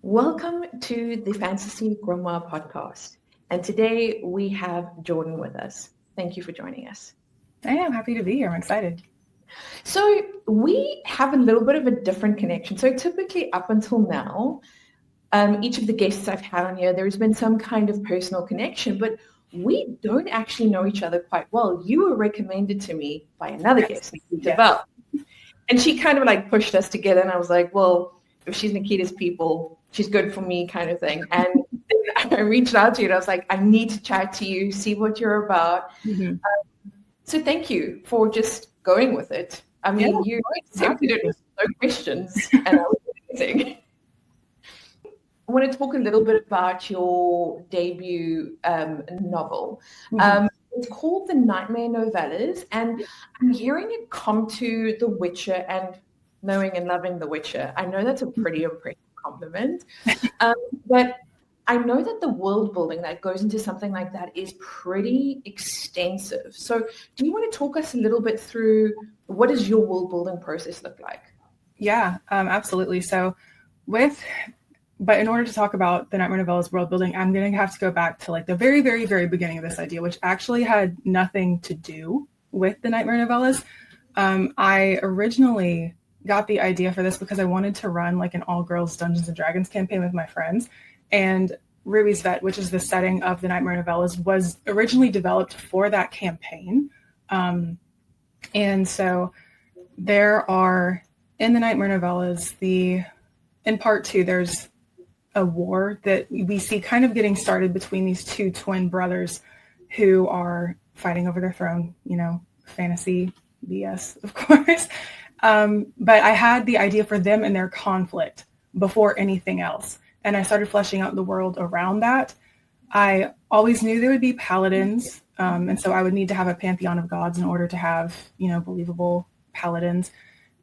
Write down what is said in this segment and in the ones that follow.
Welcome to the Fantasy Grimoire podcast. And today we have Jordan with us. Thank you for joining us. I am happy to be here. I'm excited. So we have a little bit of a different connection. So typically up until now, each of the guests I've had on here, there's been some kind of personal connection, but we don't actually know each other quite well. You were recommended to me by another guest, Nikita Bell. And she kind of like pushed us together. And I was like, well, if she's Nikita's people, she's good for me kind of thing. And I reached out to you and I was like, I need to chat to you, see what you're about. Mm-hmm. So thank you for just going with it. I mean, you accepted it with no questions and I was amazing. I want to talk a little bit about your debut novel. Mm-hmm. It's called the Nightmare Novellas, and I'm hearing it come to The Witcher and knowing and loving The Witcher. I know that's a pretty impressive compliment, but I know that the world building that goes into something like that is pretty extensive. So do you want to talk us a little bit through what does your world building process look like? Yeah, absolutely. But in order to talk about the Nightmare Novellas world building, I'm going to have to go back to like the very, very, very beginning of this idea, which actually had nothing to do with the Nightmare Novellas. I originally got the idea for this because I wanted to run like an all-girls Dungeons and Dragons campaign with my friends. And Ruby's Vet, which is the setting of the Nightmare Novellas, was originally developed for that campaign. And so there are, in the Nightmare Novellas, in part 2, there's a war that we see kind of getting started between these two twin brothers who are fighting over their throne, fantasy BS, of course. But I had the idea for them and their conflict before anything else. And I started fleshing out the world around that. I always knew there would be paladins. And so I would need to have a pantheon of gods in order to have, believable paladins.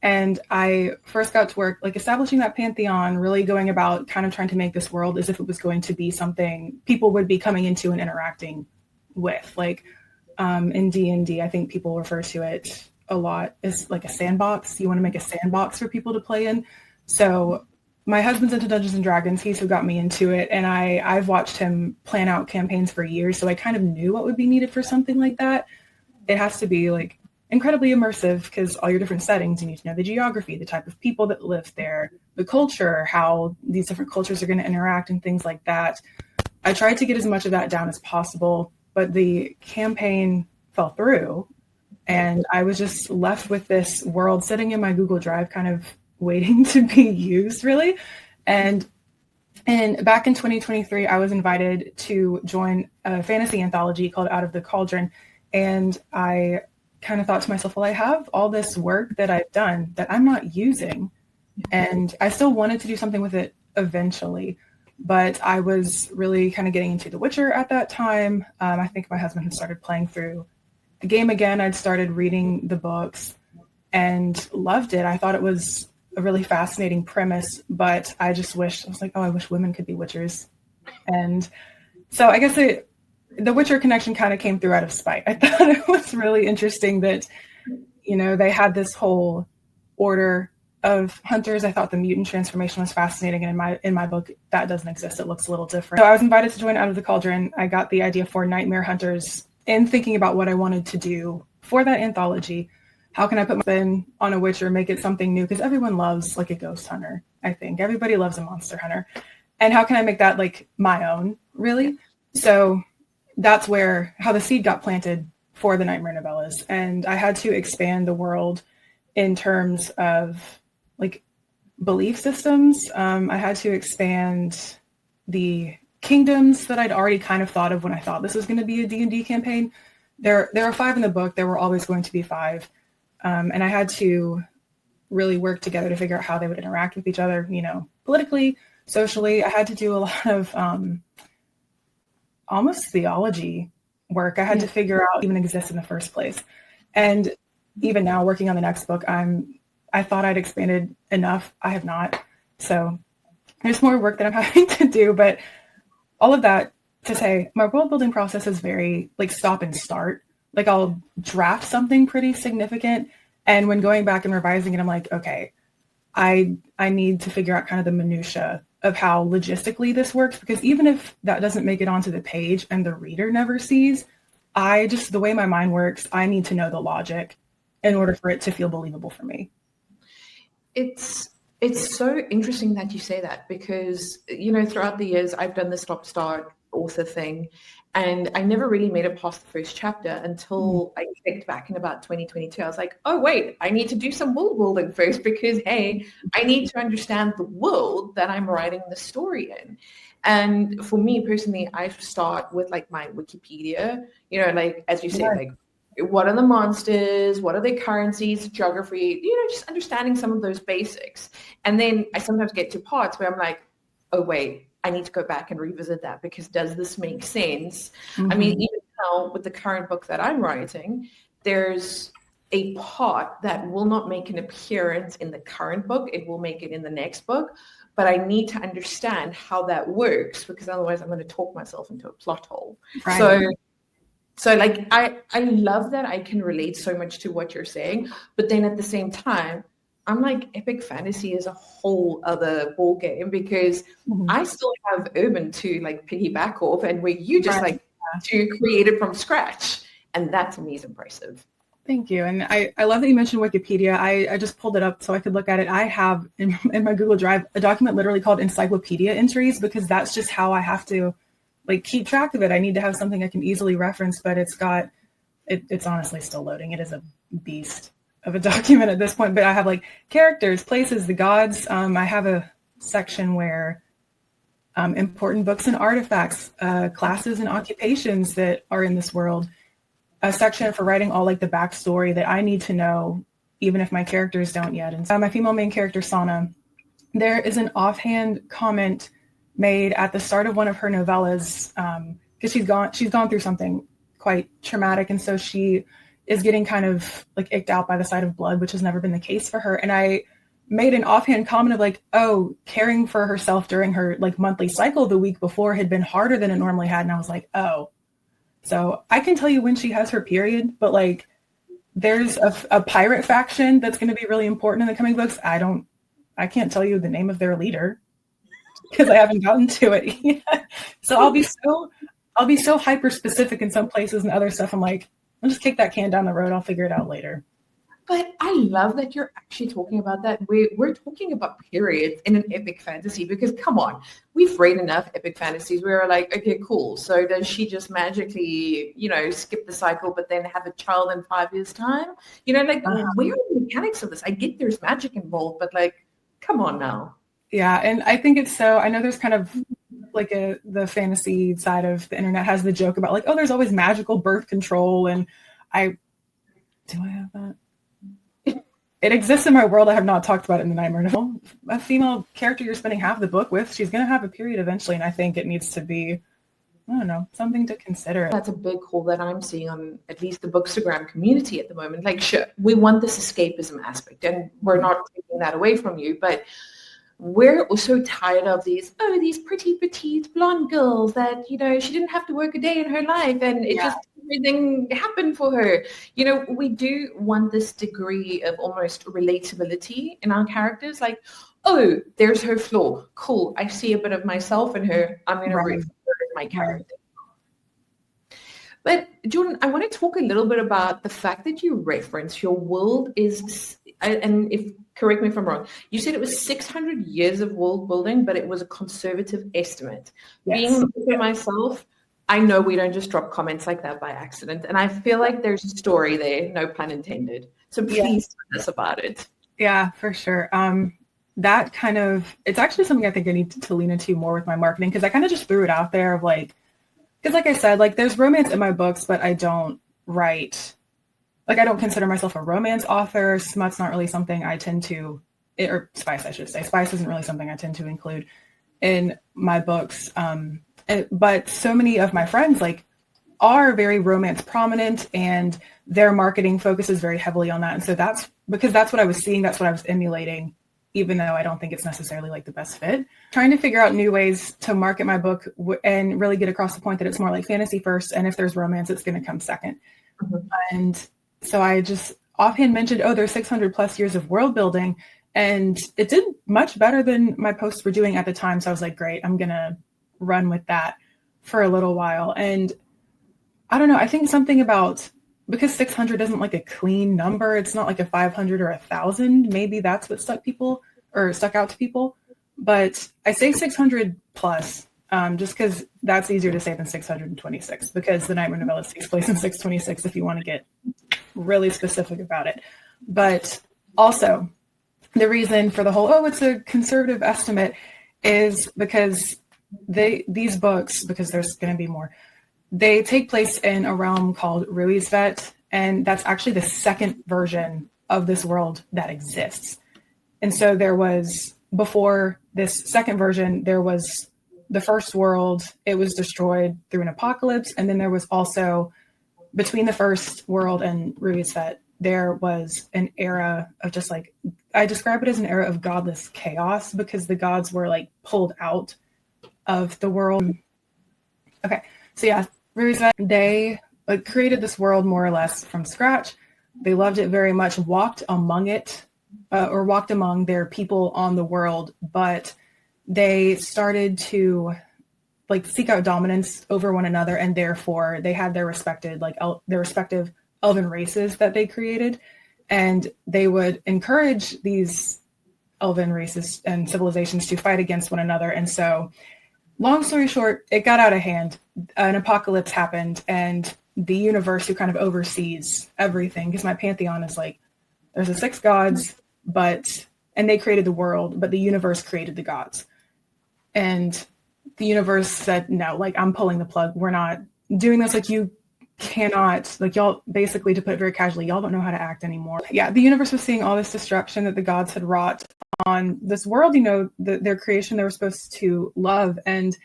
And I first got to work like establishing that pantheon, really going about kind of trying to make this world as if it was going to be something people would be coming into and interacting with. Like in D&D, I think people refer to it a lot as like a sandbox. You want to make a sandbox for people to play in. So my husband's into Dungeons and Dragons. He's who got me into it. And I've watched him plan out campaigns for years. So I kind of knew what would be needed for something like that. It has to be like incredibly immersive because all your different settings, you need to know the geography, the type of people that live there, the culture, how these different cultures are going to interact and things like that. I tried to get as much of that down as possible, but the campaign fell through and I was just left with this world sitting in my Google Drive kind of waiting to be used really. And back in 2023, I was invited to join a fantasy anthology called Out of the Cauldron. And I kind of thought to myself, well, I have all this work that I've done that I'm not using. And I still wanted to do something with it eventually. But I was really kind of getting into The Witcher at that time. I think my husband had started playing through the game again. I'd started reading the books and loved it. I thought it was a really fascinating premise, but I was like, oh, I wish women could be Witchers. And so I guess the Witcher connection kind of came through out of spite. I thought it was really interesting that, they had this whole order of hunters. I thought the mutant transformation was fascinating. And in my book, that doesn't exist. It looks a little different. So I was invited to join Out of the Cauldron. I got the idea for Nightmare Hunters and thinking about what I wanted to do for that anthology. How can I put my spin on a Witcher, make it something new? Because everyone loves like a ghost hunter. I think everybody loves a monster hunter. And how can I make that like my own, really? So that's how the seed got planted for the Nightmare Novellas. And I had to expand the world in terms of like belief systems. I had to expand the kingdoms that I'd already kind of thought of when I thought this was going to be a D&D campaign. There are 5 in the book. There were always going to be 5. And I had to really work together to figure out how they would interact with each other, politically, socially. I had to do a lot of almost theology work. I had to figure out even exist in the first place. And even now working on the next book, I thought I'd expanded enough. I have not. So there's more work that I'm having to do, but all of that to say my world building process is very like stop and start. Like I'll draft something pretty significant. And when going back and revising it, I'm like, okay, I need to figure out kind of the minutia of how logistically this works, because even if that doesn't make it onto the page and the reader never sees, the way my mind works, I need to know the logic in order for it to feel believable for me. It's so interesting that you say that, because, throughout the years, I've done the stop-start author thing, and I never really made it past the first chapter until I clicked back in about 2022. I was like, oh, wait, I need to do some world building first, because, hey, I need to understand the world that I'm writing the story in. And for me personally, I start with like my Wikipedia, like, as you say, like, what are the monsters? What are their currencies, geography, just understanding some of those basics. And then I sometimes get to parts where I'm like, oh, wait, I need to go back and revisit that, because does this make sense? I mean, even now with the current book that I'm writing, there's a part that will not make an appearance in the current book. It will make it in the next book. But I need to understand how that works, because otherwise I'm going to talk myself into a plot hole. Right. So like, I love that I can relate so much to what you're saying, but then at the same time, I'm like, epic fantasy is a whole other ball game, because I still have urban to like piggyback off, and where you just to create it from scratch. And that to me is impressive. Thank you. And I love that you mentioned Wikipedia. I just pulled it up so I could look at it. I have in my Google Drive a document literally called encyclopedia entries, because that's just how I have to like keep track of it. I need to have something I can easily reference, but it's honestly still loading. It is a beast of a document at this point, but I have like characters, places, the gods. I have a section where important books and artifacts, classes and occupations that are in this world, a section for writing all like the backstory that I need to know, even if my characters don't yet. And so my female main character, Sana, there is an offhand comment made at the start of one of her novellas, because she's gone through something quite traumatic, and so she is getting kind of like icked out by the sight of blood, which has never been the case for her. And I made an offhand comment of like, oh, caring for herself during her like monthly cycle the week before had been harder than it normally had. And I was like, oh, so I can tell you when she has her period, but like there's a pirate faction that's going to be really important in the coming books. I can't tell you the name of their leader because I haven't gotten to it yet. So I'll be so hyper specific in some places, and other stuff I'm like, I'll just kick that can down the road. I'll figure it out later. But I love that you're actually talking about that. We're talking about periods in an epic fantasy, because come on, we've read enough epic fantasies where we're like, okay, cool. So does she just magically, skip the cycle, but then have a child in 5 years' time? Where are the mechanics of this? I get there's magic involved, but like, come on now. Yeah, and I think it's so, I know there's kind of like the fantasy side of the internet has the joke about like, oh, there's always magical birth control. And do I have that? It exists in my world. I have not talked about it in the Nightmare Novel. A female character you're spending half the book with, she's going to have a period eventually. And I think it needs to be, I don't know, something to consider. That's a big call that I'm seeing on at least the Bookstagram community at the moment. Like, sure, we want this escapism aspect, and we're not taking that away from you, but we're also tired of these pretty petite blonde girls that, she didn't have to work a day in her life and it just everything happened for her. We do want this degree of almost relatability in our characters. Like, oh, there's her flaw. Cool. I see a bit of myself in her. I'm going to root for my character. But Jordan, I want to talk a little bit about the fact that you reference your world is, and if correct me if I'm wrong, you said it was 600 years of world building, but it was a conservative estimate. Yes. Being for myself, I know we don't just drop comments like that by accident, and I feel like there's a story there, no pun intended. So please tell us about it. Yeah, for sure. That kind of, it's actually something I think I need to lean into more with my marketing, because I kind of just threw it out there of like, because like I said, like there's romance in my books, but I don't write, like I don't consider myself a romance author. Smut's not really something I tend to, or spice, I should say. Spice isn't really something I tend to include in my books. But so many of my friends like are very romance prominent, and their marketing focuses very heavily on that. And so that's because that's what I was seeing. That's what I was emulating, even though I don't think it's necessarily like the best fit. Trying to figure out new ways to market my book and really get across the point that it's more like fantasy first. And if there's romance, it's going to come second. Mm-hmm. And so I just offhand mentioned, oh, there's 600 plus years of world building. And it did much better than my posts were doing at the time. So I was like, great, I'm going to run with that for a little while. And I don't know, I think something about, because 600 isn't like a clean number, it's not like a 500 or 1,000. Maybe that's what stuck out to people. But I say 600 plus, just because that's easier to say than 626, because the Nightmare Novellas takes place in 626 if you want to get really specific about it. But also, the reason for the whole, it's a conservative estimate, is because these books, because there's going to be more, they take place in a realm called Ruizvet, and that's actually the second version of this world that exists. And so there was, before this second version, there was the first world. It was destroyed through an apocalypse. And then there was also, between the first world and Ruizvet, there was an era of just like, I describe it as an era of godless chaos, because the gods were like pulled out of the world. Okay, so yeah, Ruizvet, they created this world more or less from scratch. They loved it very much, walked among it, or walked among their people on the world, but they started to like seek out dominance over one another, and therefore they had their respective elven races that they created, and they would encourage these elven races and civilizations to fight against one another. And so, long story short, it got out of hand. An apocalypse happened, and the universe, who kind of oversees everything, because my pantheon is like, there's the 6 gods, and they created the world, but the universe created the gods. And the universe said, no, like, I'm pulling the plug. We're not doing this. Like, you cannot, like, y'all, basically, to put it very casually, y'all don't know how to act anymore. Yeah, the universe was seeing all this destruction that the gods had wrought on this world, their creation they were supposed to love. And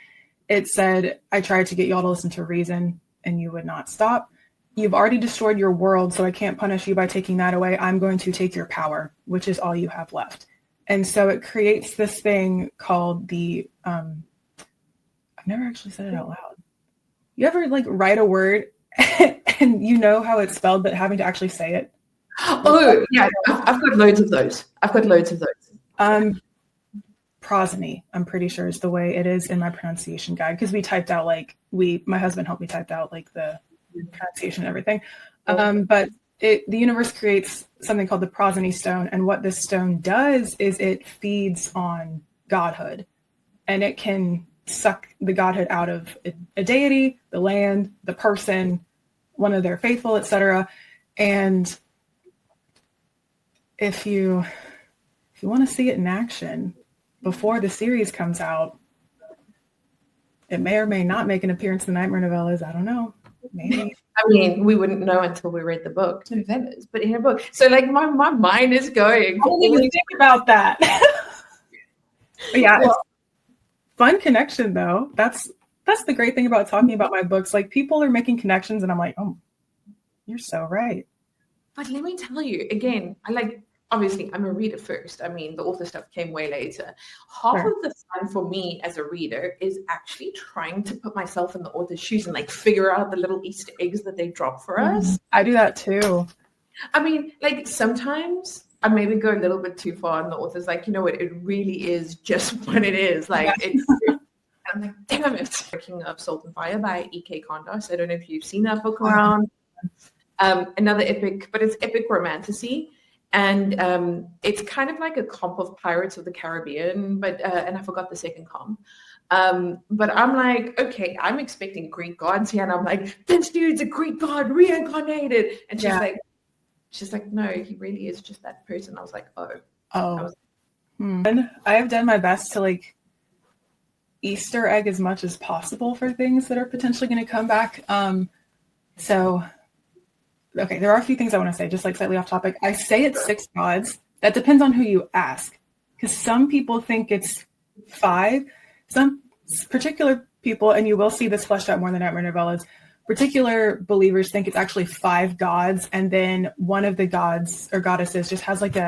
it said, I tried to get y'all to listen to reason, and you would not stop. You've already destroyed your world, so I can't punish you by taking that away. I'm going to take your power, which is all you have left. And so it creates this thing called the, I've never actually said it out loud. You ever like write a word and you know how it's spelled, but having to actually say it? Oh, yeah, I've got loads of those. Prosody, I'm pretty sure, is the way it is in my pronunciation guide, because we typed out my husband helped me type out like the pronunciation and everything. But the universe creates something called the Prosody stone, and what this stone does is it feeds on godhood, and it can suck the godhood out of a deity, the land, the person, one of their faithful, etc. And if you want to see it in action before the series comes out, it may or may not make an appearance in the Nightmare Novellas. I don't know. Maybe. I mean, we wouldn't know until we read the book. Novellas, but in a book. So like my mind is going. I didn't even think about that. But yeah, well, fun connection though. That's the great thing about talking about my books. Like, people are making connections, and I'm like, oh, you're so right. But let me tell you again, obviously, I'm a reader first. I mean, the author stuff came way later. Half of the fun for me as a reader is actually trying to put myself in the author's shoes and like figure out the little Easter eggs that they drop for us. I do that too. I mean, like, sometimes I maybe go a little bit too far, and the author's like, you know what, it really is just what it is. Like, I'm like, damn it. Speaking of Salt and Fire by E.K. Kondos, I don't know if you've seen that book around. Another epic, but it's epic romantasy. And it's kind of like a comp of Pirates of the Caribbean, but and I forgot the second comp. But I'm like, okay, I'm expecting Greek gods here, and I'm like, this dude's a Greek god reincarnated. And she's like, no, he really is just that person. I was like, oh. I have done my best to like Easter egg as much as possible for things that are potentially going to come back. So. Okay, there are a few things I want to say, just like slightly off topic. I say it's 6 gods. That depends on who you ask, because some people think it's 5. Some particular people, and you will see this fleshed out more in the Nightmare Novellas, particular believers think it's actually 5 gods, and then one of the gods or goddesses just has like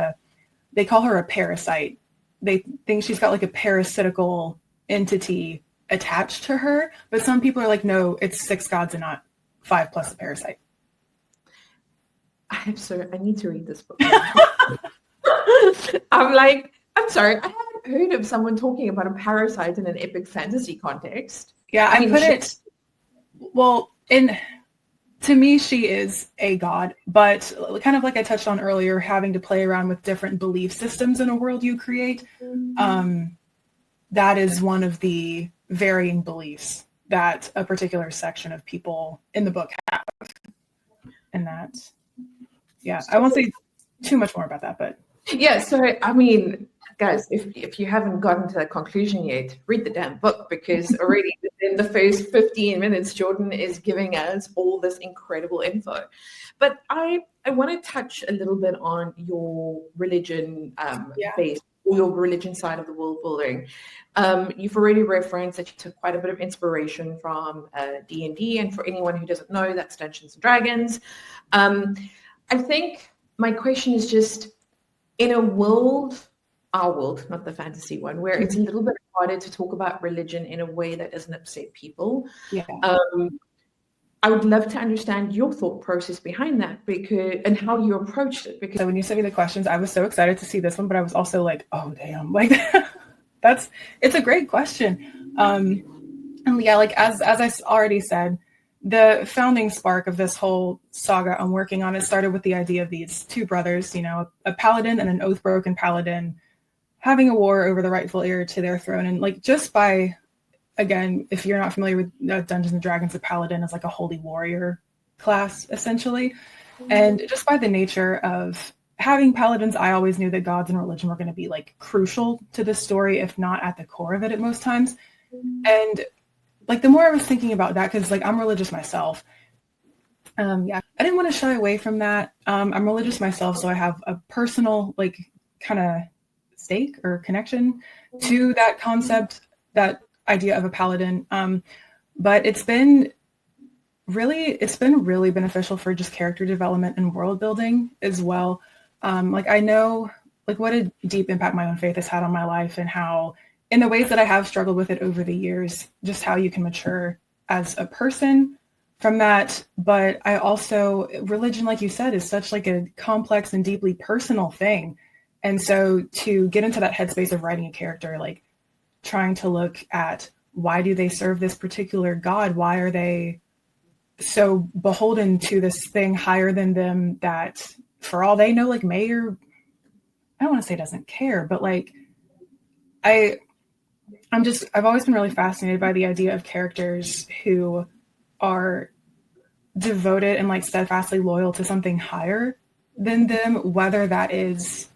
they call her a parasite. They think she's got like a parasitical entity attached to her, but some people are like, no, it's 6 gods and not 5 plus a parasite. I need to read this book. I'm like, I'm sorry, I haven't heard of someone talking about a parasite in an epic fantasy context. Yeah, I mean, put it, well, to me, she is a god, but kind of like I touched on earlier, having to play around with different belief systems in a world you create, that is one of the varying beliefs that a particular section of people in the book have. And that, yeah, I won't say too much more about that, but. Yeah, so I mean, guys, if you haven't gotten to that conclusion yet, read the damn book, because already within the first 15 minutes, Jordan is giving us all this incredible info. But I want to touch a little bit on your religion base, or your religion side of the world building. You've already referenced that you took quite a bit of inspiration from D&D, and for anyone who doesn't know, that's Dungeons and Dragons. I think my question is just, in a world, our world, not the fantasy one, where it's a little bit harder to talk about religion in a way that doesn't upset people. Yeah. I would love to understand your thought process behind that, and how you approached it. Because so when you sent me the questions, I was so excited to see this one, but I was also like, oh damn, like it's a great question. And yeah, like as I already said, the founding spark of this whole saga I'm working on, it started with the idea of these two brothers, you know, a paladin and an oath-broken paladin, having a war over the rightful heir to their throne. And like, just by, again, if you're not familiar with Dungeons and Dragons, a paladin is like a holy warrior class, essentially. And just by the nature of having paladins, I always knew that gods and religion were going to be like crucial to the story, if not at the core of it at most times. And like, the more I was thinking about that, because like I'm religious myself, I didn't want to shy away from that. I'm religious myself, so I have a personal like kind of stake or connection to that concept, that idea of a paladin. But it's been really beneficial for just character development and world building as well. Like, I know like what a deep impact my own faith has had on my life, and how, in the ways that I have struggled with it over the years, just how you can mature as a person from that. But I also, religion, like you said, is such like a complex and deeply personal thing. And so to get into that headspace of writing a character, like trying to look at, why do they serve this particular god? Why are they so beholden to this thing higher than them that, for all they know, like may, or I don't want to say doesn't care, but like I've always been really fascinated by the idea of characters who are devoted and like steadfastly loyal to something higher than them, whether that is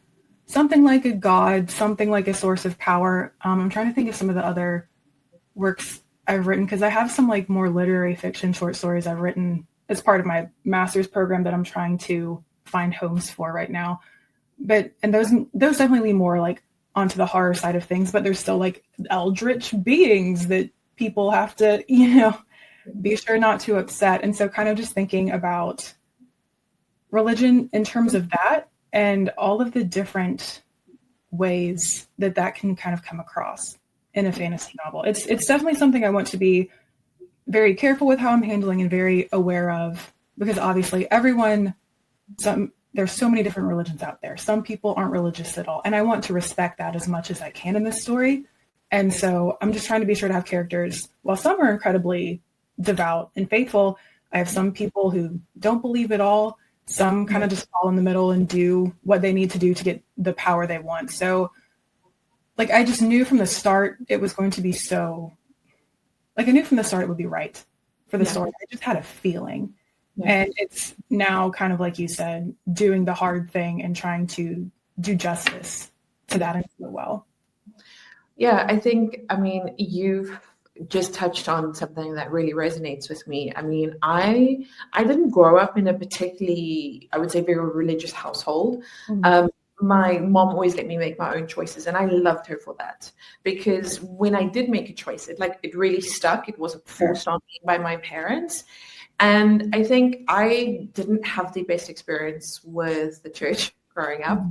something like a god, something like a source of power. I'm trying to think of some of the other works I've written, because I have some like more literary fiction short stories I've written as part of my master's program that I'm trying to find homes for right now. And those definitely lean more like onto the horror side of things, but there's still like eldritch beings that people have to, you know, be sure not to upset. And so kind of just thinking about religion in terms of that, and all of the different ways that can kind of come across in a fantasy novel. It's definitely something I want to be very careful with how I'm handling, and very aware of, because obviously there's so many different religions out there. Some people aren't religious at all. And I want to respect that as much as I can in this story. And so I'm just trying to be sure to have characters, while some are incredibly devout and faithful, I have some people who don't believe at all. Some kind of just fall in the middle and do what they need to do to get the power they want. So like, I just knew from the start it was going to be I knew from the start it would be right for the story. I just had a feeling. Yeah. And it's now kind of, like you said, doing the hard thing and trying to do justice to that and do it well. Yeah, I mean, you've just touched on something that really resonates with me. I mean, I didn't grow up in a particularly, I would say, very religious household. Mm-hmm. My mom always let me make my own choices, and I loved her for that, because when I did make a choice, it really stuck. It wasn't forced on me by my parents. And I think I didn't have the best experience with the church growing up.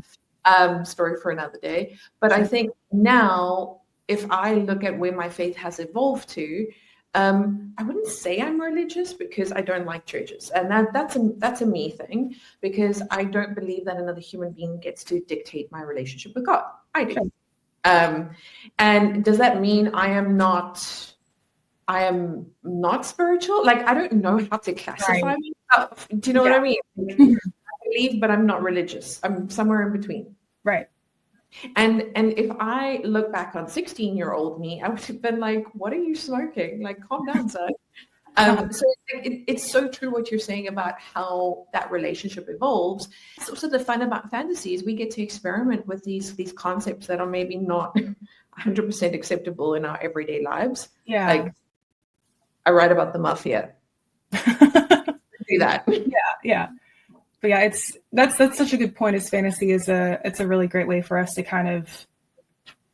Story for another day. But I think now, if I look at where my faith has evolved to, I wouldn't say I'm religious because I don't like churches, and that's a me thing, because I don't believe that another human being gets to dictate my relationship with God. I do. Sure. And does that mean I am not spiritual? Like, I don't know how to classify myself. Do you know what I mean? I believe, but I'm not religious. I'm somewhere in between. Right. And if I look back on 16-year-old me, I would have been like, what are you smoking? Like, calm down, son. So it's so true what you're saying about how that relationship evolves. It's also the fun about fantasy is we get to experiment with these concepts that are maybe not 100% acceptable in our everyday lives. Yeah. Like, I write about the mafia. Do that. Yeah. But yeah, that's such a good point. Is fantasy it's a really great way for us to kind of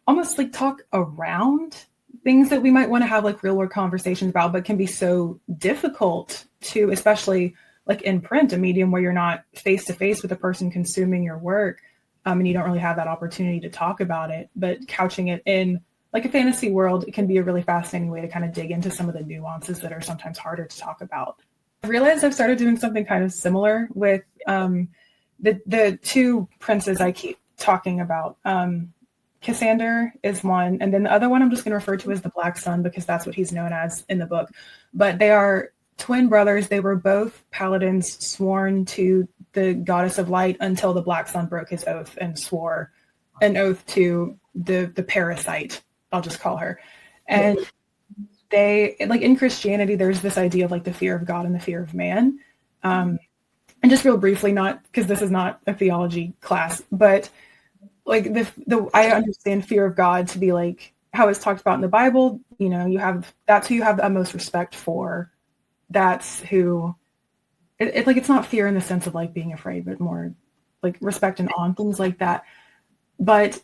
almost like talk around things that we might want to have like real world conversations about, but can be so difficult to, especially like in print, a medium where you're not face to face with the person consuming your work, and you don't really have that opportunity to talk about it. But couching it in like a fantasy world, it can be a really fascinating way to kind of dig into some of the nuances that are sometimes harder to talk about. I realized I've started doing something kind of similar with the two princes I keep talking about. Cassander is one, and then the other one I'm just going to refer to as the Black Sun because that's what he's known as in the book. But they are twin brothers. They were both paladins sworn to the goddess of light until the Black Sun broke his oath and swore an oath to the parasite, I'll just call her. And they, like in Christianity, there's this idea of like the fear of God and the fear of man. And just real briefly, not because this is not a theology class, but like I understand fear of God to be like how it's talked about in the Bible. You know, that's who you have the utmost respect for. That's who it's like, it's not fear in the sense of like being afraid, but more like respect and awe and things like that. But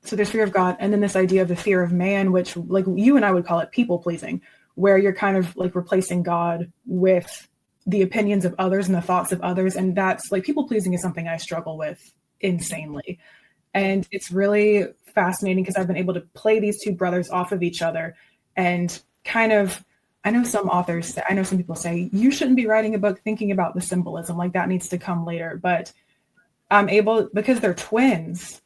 so there's fear of God, and then this idea of the fear of man, which like you and I would call it people pleasing, where you're kind of like replacing God with the opinions of others and the thoughts of others. And that's like people pleasing is something I struggle with insanely. And it's really fascinating because I've been able to play these two brothers off of each other and kind of, I know some people say you shouldn't be writing a book thinking about the symbolism, like that needs to come later. But I'm able, because they're twins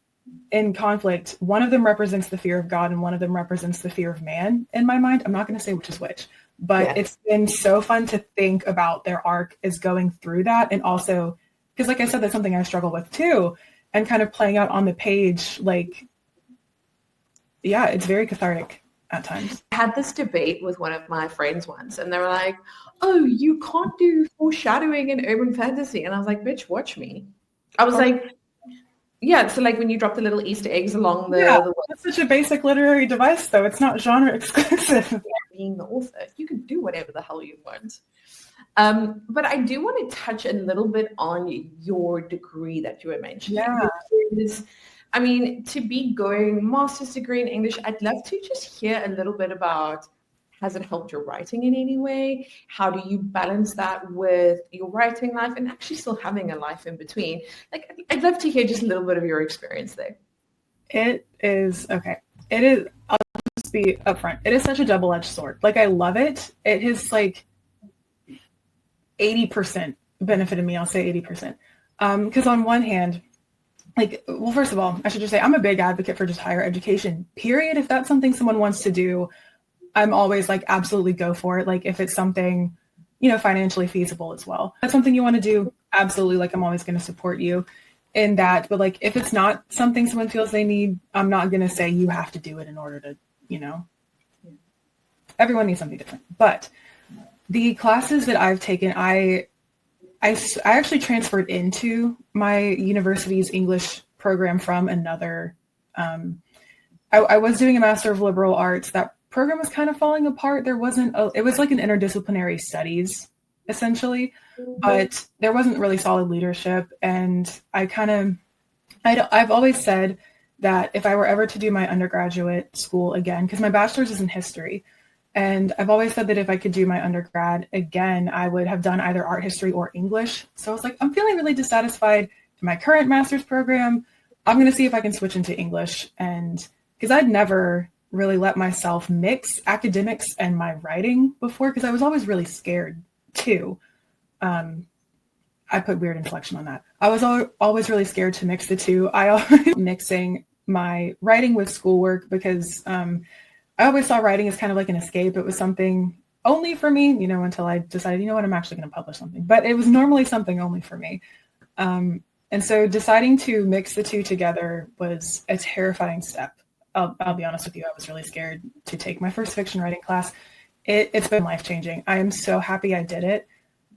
in conflict, one of them represents the fear of God and one of them represents the fear of man in my mind. I'm not going to say which is which. But It's been so fun to think about their arc as going through that. And also, because like I said, that's something I struggle with too. And kind of playing out on the page, like, yeah, it's very cathartic at times. I had this debate with one of my friends once, and they were like, oh, you can't do foreshadowing in urban fantasy. And I was like, bitch, watch me. I was like, yeah, so like when you drop the little Easter eggs along the that's such a basic literary device, though. It's not genre exclusive. Being the author, you can do whatever the hell you want. But I do want to touch a little bit on your degree that you were mentioning. Yeah. Because, I mean, to be going master's degree in English, I'd love to just hear a little bit about, has it helped your writing in any way? How do you balance that with your writing life and actually still having a life in between? Like, I'd love to hear just a little bit of your experience there. It is, okay. It is, I'll just be upfront. It is such a double-edged sword. Like, I love it. It has like 80% benefited me. I'll say 80%. Because on one hand, like, well, first of all, I should just say I'm a big advocate for just higher education, period. If that's something someone wants to do, I'm always like, absolutely go for it. Like if it's something, financially feasible as well. That's something you want to do. Absolutely. Like I'm always going to support you in that. But like, if it's not something someone feels they need, I'm not going to say you have to do it in order to, everyone needs something different. But the classes that I've taken, I actually transferred into my university's English program from another, I was doing a Master of Liberal Arts. That program was kind of falling apart. It was like an interdisciplinary studies essentially, but there wasn't really solid leadership. And I've always said that if I were ever to do my undergraduate school again, because my bachelor's is in history, and I've always said that if I could do my undergrad again, I would have done either art history or English. So I was like, I'm feeling really dissatisfied in my current master's program. I'm going to see if I can switch into English. And because I'd never really let myself mix academics and my writing before, because I was always really scared too. I put weird inflection on that. I was always really scared to mix the two. I always mixing my writing with schoolwork because I always saw writing as kind of like an escape. It was something only for me, you know, until I decided, you know what, I'm actually going to publish something. But it was normally something only for me. And so deciding to mix the two together was a terrifying step. I'll be honest with you. I was really scared to take my first fiction writing class. It's been life-changing. I am so happy I did it.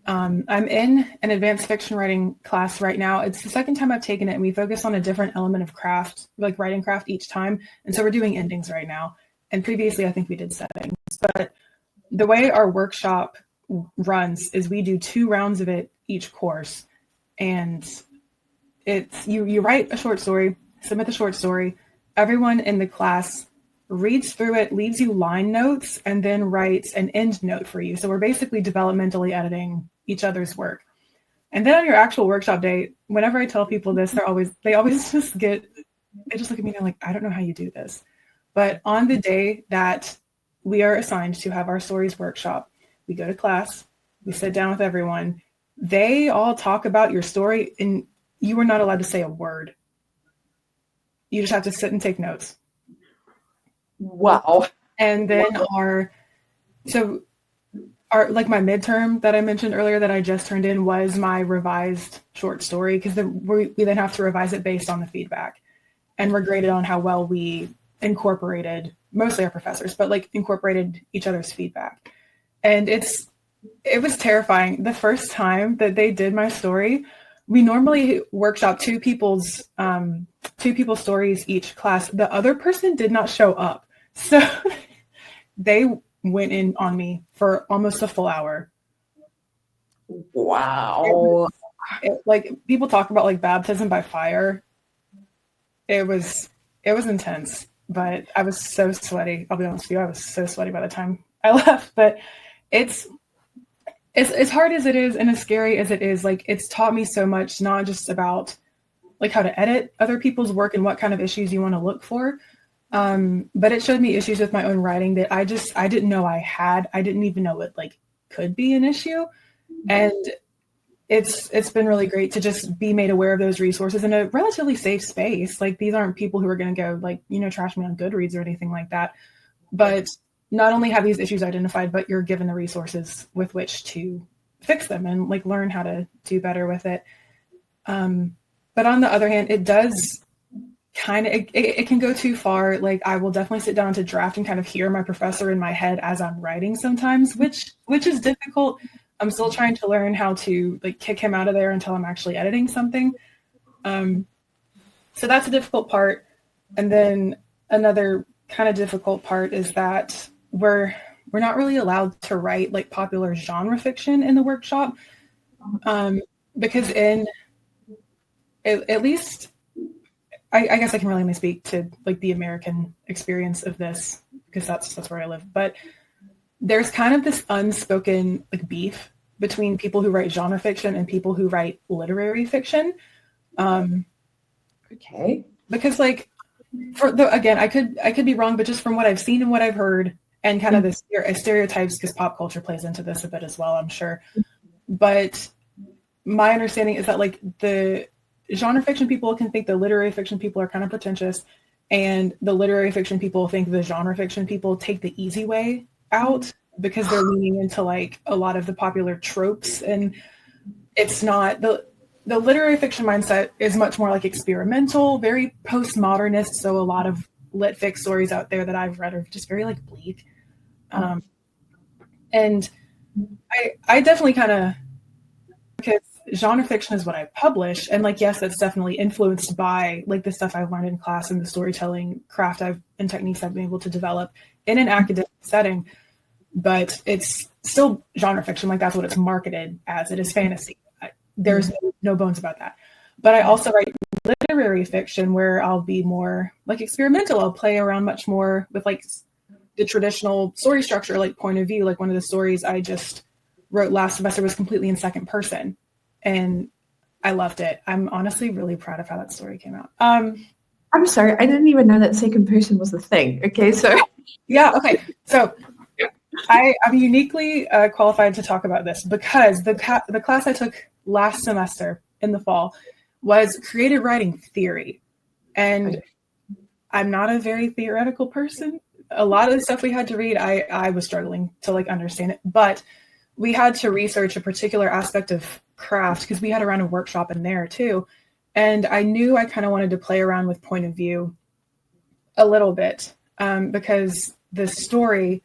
I'm in an advanced fiction writing class right now. It's the second time I've taken it, and we focus on a different element of craft, like writing craft each time. And so we're doing endings right now. And previously, I think we did settings. But the way our workshop runs is we do 2 rounds of it each course. And it's you write a short story, submit the short story. Everyone in the class reads through it, leaves you line notes, and then writes an end note for you. So we're basically developmentally editing each other's work. And then on your actual workshop day, whenever I tell people this, they always just look at me and they're like, I don't know how you do this. But on the day that we are assigned to have our stories workshop, we go to class, we sit down with everyone, they all talk about your story, and you are not allowed to say a word. You just have to sit and take notes. Wow. And then like my midterm that I mentioned earlier that I just turned in was my revised short story, because we then have to revise it based on the feedback. And we're graded on how well we incorporated, mostly our professors, but like incorporated each other's feedback. And it was terrifying. The first time that they did my story, we normally workshop two people's stories each class. The other person did not show up. So they went in on me for almost a full hour. Wow. Like people talk about like baptism by fire. It was intense, but I was so sweaty. I'll be honest with you. I was so sweaty by the time I left, but it's as hard as it is and as scary as it is, like it's taught me so much, not just about like how to edit other people's work and what kind of issues you want to look for. But it showed me issues with my own writing that I didn't know I had. I didn't even know it like could be an issue. And it's been really great to just be made aware of those resources in a relatively safe space. Like these aren't people who are going to go like, you know, trash me on Goodreads or anything like that. But not only have these issues identified, but you're given the resources with which to fix them and like learn how to do better with it. But on the other hand, it does kind of, it can go too far. Like I will definitely sit down to draft and kind of hear my professor in my head as I'm writing sometimes, which is difficult. I'm still trying to learn how to like kick him out of there until I'm actually editing something. So that's a difficult part. And then another kind of difficult part is that we're not really allowed to write like popular genre fiction in the workshop. Because at least I guess I can really only speak to like the American experience of this because that's where I live. But there's kind of this unspoken like beef between people who write genre fiction and people who write literary fiction. Okay. Because like again, I could be wrong, but just from what I've seen and what I've heard and kind of the stereotypes, because pop culture plays into this a bit as well, I'm sure. But my understanding is that like the genre fiction people can think the literary fiction people are kind of pretentious, and the literary fiction people think the genre fiction people take the easy way out because they're leaning into like a lot of the popular tropes. And it's not the literary fiction mindset is much more like experimental, very postmodernist. So a lot of lit fic stories out there that I've read are just very like bleak. And I definitely kind of, because genre fiction is what I publish. And like, yes, that's definitely influenced by like the stuff I've learned in class and the storytelling craft and techniques I've been able to develop in an academic setting. But it's still genre fiction. Like that's what it's marketed as. It is fantasy. There's no bones about that. But I also write literary fiction where I'll be more like experimental. I'll play around much more with like the traditional story structure, like point of view. Like one of the stories I just wrote last semester was completely in second person, and I loved it. I'm honestly really proud of how that story came out. I'm sorry, I didn't even know that second person was a thing. Okay, so yeah, okay. So I'm uniquely qualified to talk about this because the class I took last semester in the fall was creative writing theory. And I'm not a very theoretical person. A lot of the stuff we had to read, I was struggling to like understand it, but we had to research a particular aspect of craft because we had a random workshop in there too. And I knew I kind of wanted to play around with point of view a little bit because the story,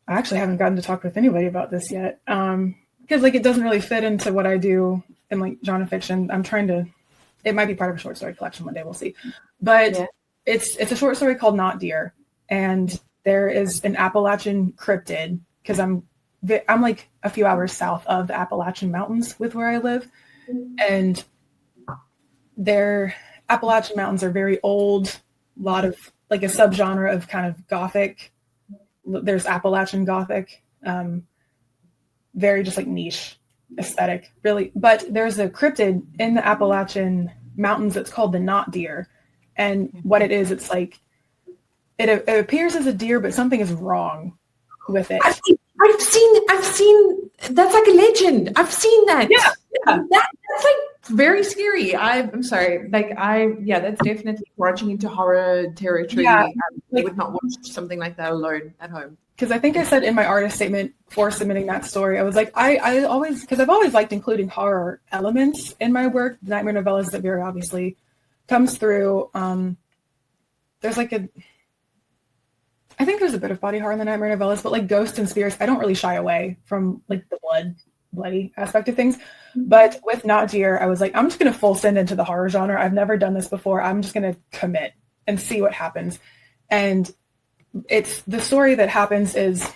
I actually haven't gotten to talk with anybody about this yet because like it doesn't really fit into what I do in like genre fiction. I'm trying to, it might be part of a short story collection one day, we'll see. But it's a short story called Not Deer. And there is an Appalachian cryptid because I'm like a few hours south of the Appalachian Mountains with where I live. And their Appalachian Mountains are very old, a lot of like a subgenre of kind of Gothic. There's Appalachian Gothic, very just like niche aesthetic, really. But there's a cryptid in the Appalachian Mountains that's called the Not Deer. And what it is, it's like, it appears as a deer, but something is wrong with it. I've seen. That's like a legend. I've seen that. Yeah. That's like very scary. I'm sorry. Like that's definitely branching into horror territory. Yeah, I would not watch something like that alone at home. Because I think I said in my artist statement for submitting that story, I was like, I've always liked including horror elements in my work. Nightmare Novellas that very obviously comes through. There's like I think there's a bit of body horror in the Nightmare Novellas, but like ghosts and spirits, I don't really shy away from like the bloody aspect of things. But with Not Deer, I was like, I'm just going to full send into the horror genre. I've never done this before. I'm just going to commit and see what happens. And it's the story that happens is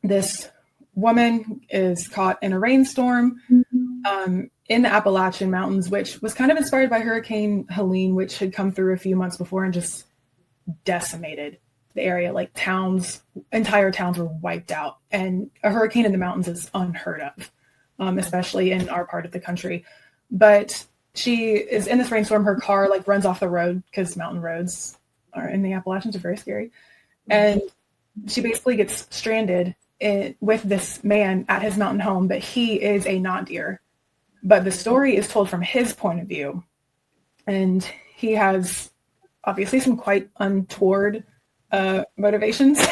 this woman is caught in a rainstorm in the Appalachian Mountains, which was kind of inspired by Hurricane Helene, which had come through a few months before and just decimated the area. Like entire towns were wiped out, and a hurricane in the mountains is unheard of, especially in our part of the country. But she is in this rainstorm. Her car like runs off the road because mountain roads are in the Appalachians are very scary. And she basically gets stranded with this man at his mountain home, but he is a Not Deer. But the story is told from his point of view. And he has obviously some quite untoward motivations.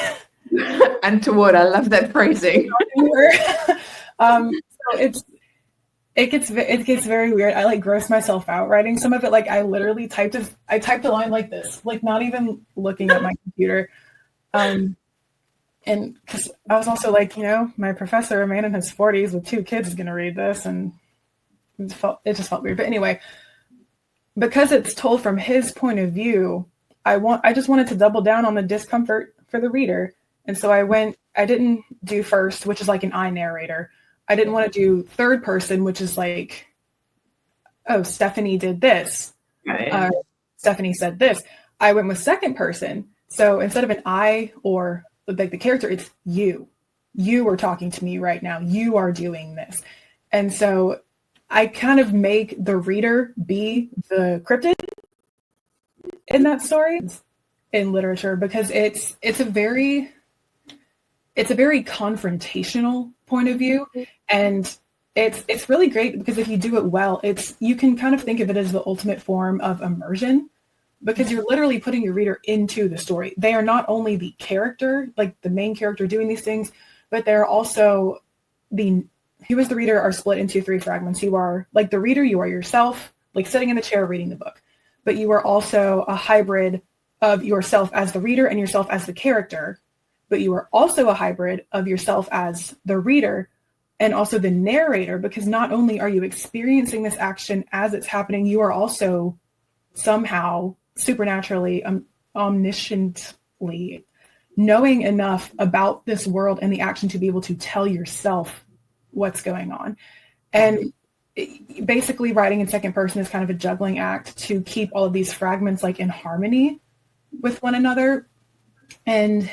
Untoward, I love that phrasing. So it gets very weird. I like gross myself out writing some of it. Like I literally typed a line like this, like not even looking at my computer. And because I was also like, my professor, a man in his 40s with 2 kids, is going to read this, and it just felt weird. But anyway, because it's told from his point of view, I just wanted to double down on the discomfort for the reader. And so I didn't do first, which is like an I narrator. I didn't want to do third person, which is like, oh, Stephanie did this. Right. Stephanie said this. I went with second person. So instead of an I or like the character, it's you. You are talking to me right now. You are doing this. And so I kind of make the reader be the cryptid in that story in literature, because it's a very confrontational point of view. And it's really great because if you do it well, you can kind of think of it as the ultimate form of immersion, because you're literally putting your reader into the story. They are not only the character, like the main character doing these things, but they're also you as the reader are split into 3 fragments. You are like the reader, you are yourself, like sitting in the chair reading the book, but you are also a hybrid of yourself as the reader and yourself as the character, but you are also a hybrid of yourself as the reader and also the narrator, because not only are you experiencing this action as it's happening, you are also somehow supernaturally, omnisciently knowing enough about this world and the action to be able to tell yourself what's going on. And basically writing in second person is kind of a juggling act to keep all of these fragments like in harmony with one another. And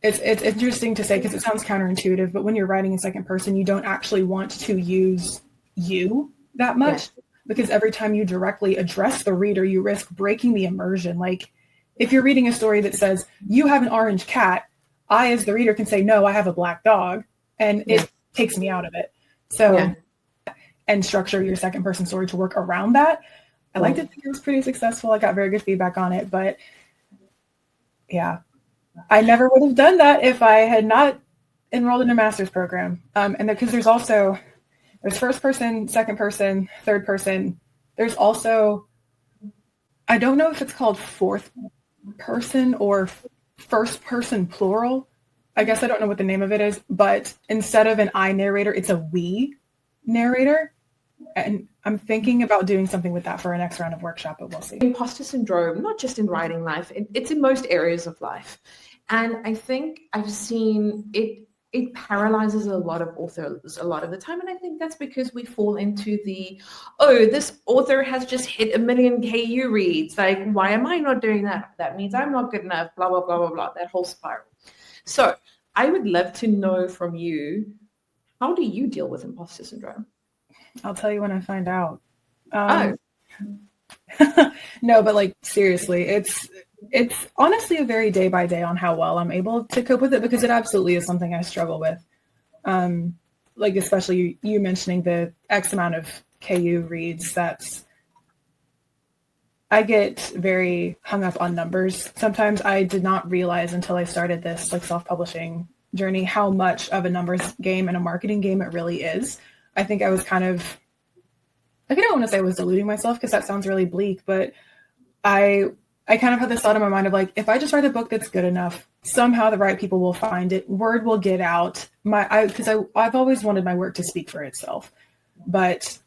it's interesting to say because it sounds counterintuitive, but when you're writing in second person, you don't actually want to use you that much, because every time you directly address the reader, you risk breaking the immersion. Like if you're reading a story that says, you have an orange cat, I, as the reader, can say, no, I have a black dog. And it takes me out of it. So, and structure your second person story to work around that. I liked it. It was pretty successful. I got very good feedback on it, but yeah, I never would have done that if I had not enrolled in a master's program. And because there's first person, second person, third person. There's also, I don't know if it's called fourth person or first person plural. I guess I don't know what the name of it is, but instead of an I narrator, it's a we narrator. And I'm thinking about doing something with that for our next round of workshop, but we'll see. Imposter syndrome, not just in writing life, it's in most areas of life. And I think I've seen it paralyzes a lot of authors a lot of the time. And I think that's because we fall into this author has just hit 1 million KU reads. Like, why am I not doing that? That means I'm not good enough, blah, blah, blah, blah, blah, that whole spiral. So I would love to know from you, how do you deal with imposter syndrome? I'll tell you when I find out. No, but like seriously, it's honestly a very day by day on how well I'm able to cope with it, because it absolutely is something I struggle with. Like especially you mentioning the X amount of KU reads, I get very hung up on numbers. Sometimes I did not realize until I started this like self-publishing journey how much of a numbers game and a marketing game it really is. I think I was kind of, like, I don't want to say I was deluding myself because that sounds really bleak, but I kind of had this thought in my mind of like, if I just write a book that's good enough, somehow the right people will find it. Word will get out. Because I've always wanted my work to speak for itself, but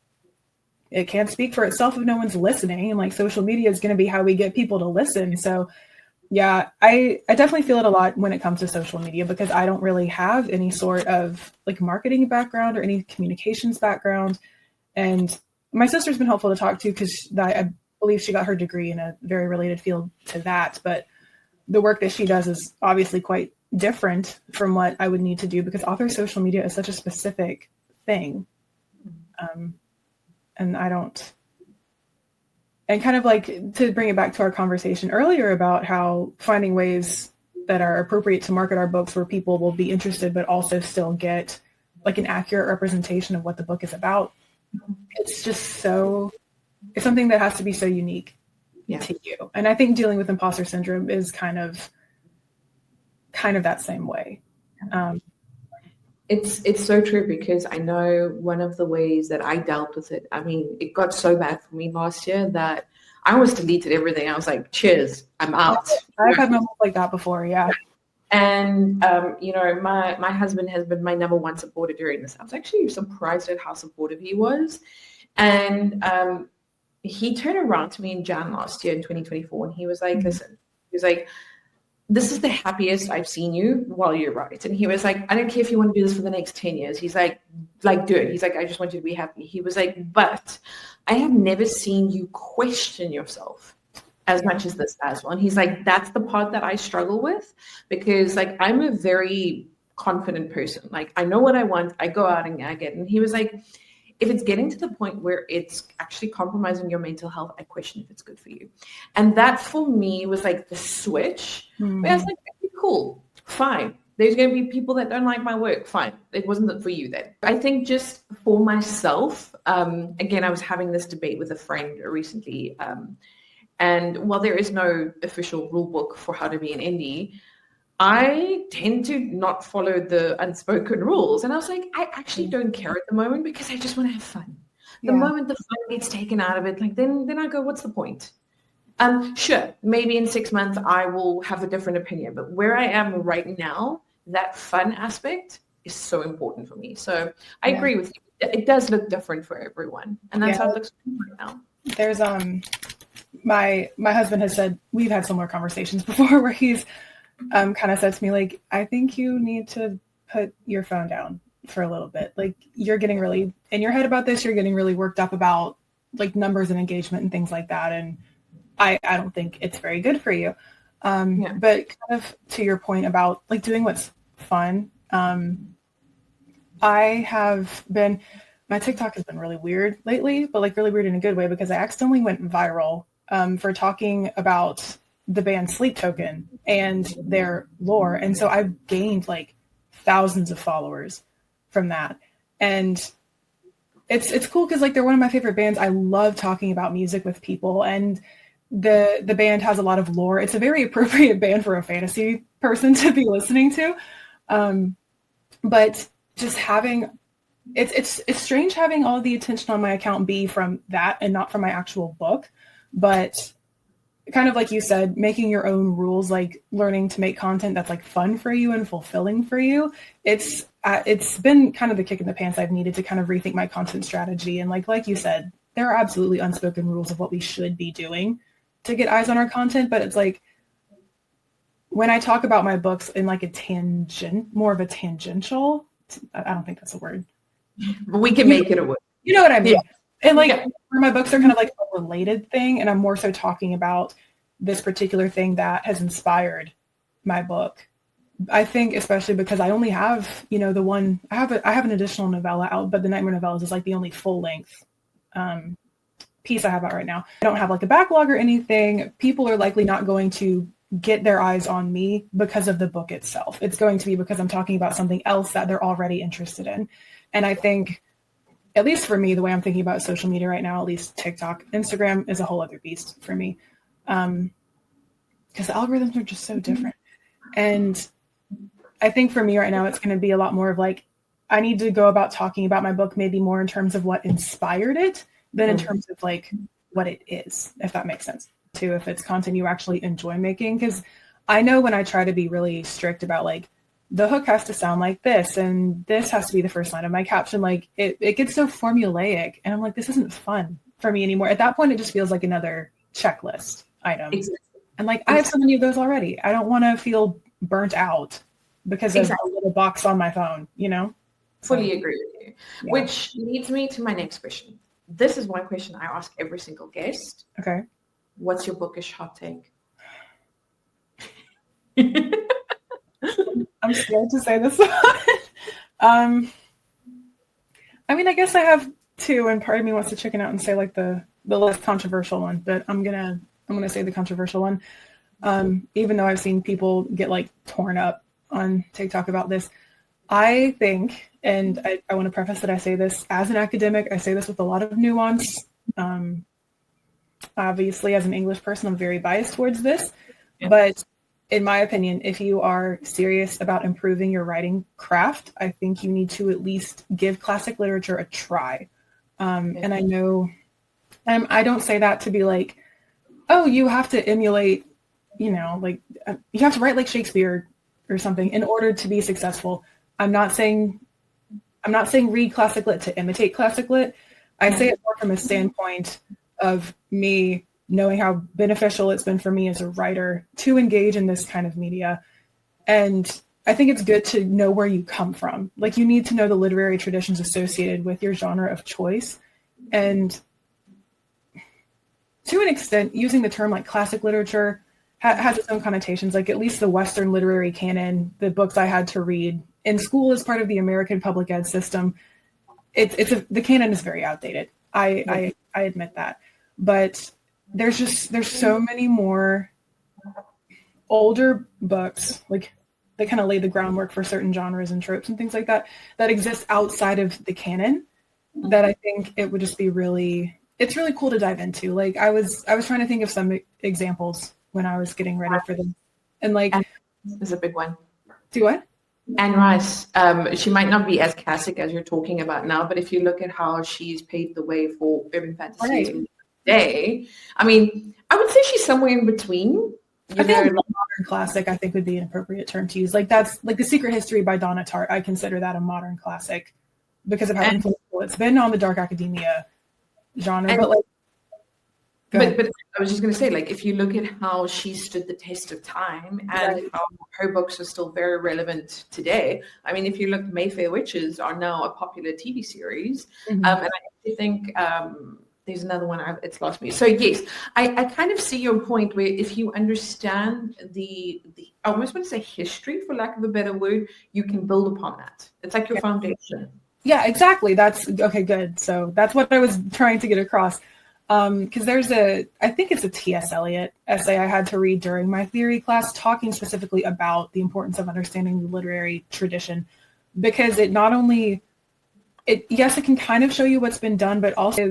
it can't speak for itself if no one's listening. And like social media is going to be how we get people to listen. So yeah, I definitely feel it a lot when it comes to social media, because I don't really have any sort of like marketing background or any communications background. And my sister's been helpful to talk to because I believe she got her degree in a very related field to that. But the work that she does is obviously quite different from what I would need to do, because author social media is such a specific thing. And I don't. And kind of like to bring it back to our conversation earlier about how finding ways that are appropriate to market our books where people will be interested, but also still get like an accurate representation of what the book is about. It's just it's something that has to be so unique to you. And I think dealing with imposter syndrome is kind of that same way. It's so true, because I know one of the ways that I dealt with it, I mean, it got so bad for me last year that I almost deleted everything. I was like, cheers, I'm out. I've had moments like that before, yeah. And, my husband has been my number one supporter during this. I was actually surprised at how supportive he was. And he turned around to me in Jan last year in 2024, and he was like, listen, he was like, this is the happiest I've seen you while you write. And he was like, I don't care if you want to do this for the next 10 years. He's like, do it. He's like, I just want you to be happy. He was like, but I have never seen you question yourself as much as this as well. And he's like, that's the part that I struggle with, because like, I'm a very confident person. Like, I know what I want. I go out and I get it. And he was like, if it's getting to the point where it's actually compromising your mental health, I question if it's good for you. And that for me was like the switch. Where I was like, okay, cool, fine. There's going to be people that don't like my work. Fine. It wasn't for you then. I think just for myself, again, I was having this debate with a friend recently. And while there is no official rule book for how to be an indie, I tend to not follow the unspoken rules. And I was like, I actually don't care at the moment, because I just want to have fun. The moment the fun gets taken out of it, like then I go, what's the point? Sure, maybe in 6 months I will have a different opinion. But where I am right now, that fun aspect is so important for me. So I agree with you. It does look different for everyone. And that's how it looks right now. There's my husband has said, we've had similar conversations before where he's kind of said to me, like, I think you need to put your phone down for a little bit. Like, you're getting really in your head about this. You're getting really worked up about like numbers and engagement and things like that. And I don't think it's very good for you. But kind of to your point about like doing what's fun. I have been, my TikTok has been really weird lately, but like really weird in a good way, because I accidentally went viral for talking about the band Sleep Token and their lore. And so I've gained like thousands of followers from that. And it's cool because like they're one of my favorite bands. I love talking about music with people, and the band has a lot of lore. It's a very appropriate band for a fantasy person to be listening to. But just having it's strange having all the attention on my account be from that and not from my actual book. But kind of like you said, making your own rules, like learning to make content that's like fun for you and fulfilling for you. It's been kind of the kick in the pants I've needed to kind of rethink my content strategy. And like you said, there are absolutely unspoken rules of what we should be doing to get eyes on our content. But it's like, when I talk about my books in like more of a tangential, I don't think that's a word. We can make it a word. You know what I mean? Yeah. And like where my books are kind of like a related thing, and I'm more so talking about this particular thing that has inspired my book. I think especially because I only have, the one, I have an additional novella out, but the Nightmare Novellas is like the only full length piece I have out right now. I don't have like a backlog or anything. People are likely not going to get their eyes on me because of the book itself. It's going to be because I'm talking about something else that they're already interested in. And I think, at least for me, the way I'm thinking about social media right now, at least TikTok, Instagram is a whole other beast for me. Because the algorithms are just so different. And I think for me right now, it's going to be a lot more of like, I need to go about talking about my book maybe more in terms of what inspired it than in terms of like what it is, if that makes sense too, if it's content you actually enjoy making. Because I know when I try to be really strict about like, the hook has to sound like this, and this has to be the first line of my caption, like it gets so formulaic, and I'm like, this isn't fun for me anymore. At that point, it just feels like another checklist item. Exactly. And like, I have so many of those already. I don't want to feel burnt out because of a little box on my phone, Fully agree with you. Yeah. Which leads me to my next question. This is one question I ask every single guest. Okay. What's your bookish hot take? I'm scared to say this one. I mean, I guess I have two, and part of me wants to chicken out and say like the less controversial one, but I'm gonna say the controversial one. Even though I've seen people get like torn up on TikTok about this, I think, and I want to preface that I say this as an academic, I say this with a lot of nuance. Obviously, as an English person, I'm very biased towards this, but in my opinion, if you are serious about improving your writing craft, I think you need to at least give classic literature a try. And I know, I don't say that to be like, oh, you have to emulate, like you have to write like Shakespeare or something in order to be successful. I'm not saying read classic lit to imitate classic lit. I say it more from a standpoint of me knowing how beneficial it's been for me as a writer to engage in this kind of media. And I think it's good to know where you come from. Like, you need to know the literary traditions associated with your genre of choice. And to an extent, using the term like classic literature has its own connotations. Like, at least the Western literary canon, the books I had to read in school as part of the American public ed system, the canon is very outdated. I admit that. But there's so many more older books, like they kind of lay the groundwork for certain genres and tropes and things like that exist outside of the canon, that I think it would just be it's really cool to dive into. Like, I was trying to think of some examples when I was getting ready for them. And like, this is a big one. Do what? Anne Rice, she might not be as classic as you're talking about now, but if you look at how she's paved the way for urban fantasy today, I mean, I would say she's somewhere in between. I think a modern classic, I think, would be an appropriate term to use. Like, that's like The Secret History by Donna Tartt. I consider that a modern classic because of how influential it's been on the dark academia genre. But I was just going to say, like, if you look at how she stood the test of time and how her books are still very relevant today. I mean, if you look, Mayfair Witches are now a popular TV series. And I actually think there's another one, it's lost me. So yes, I kind of see your point where if you understand the I almost want to say history, for lack of a better word, you can build upon that. It's like your foundation Yeah, exactly. That's okay. Good. So that's what I was trying to get across. Because I think it's a T.S. Eliot essay I had to read during my theory class, talking specifically about the importance of understanding the literary tradition, because it not only, yes, it can kind of show you what's been done, but also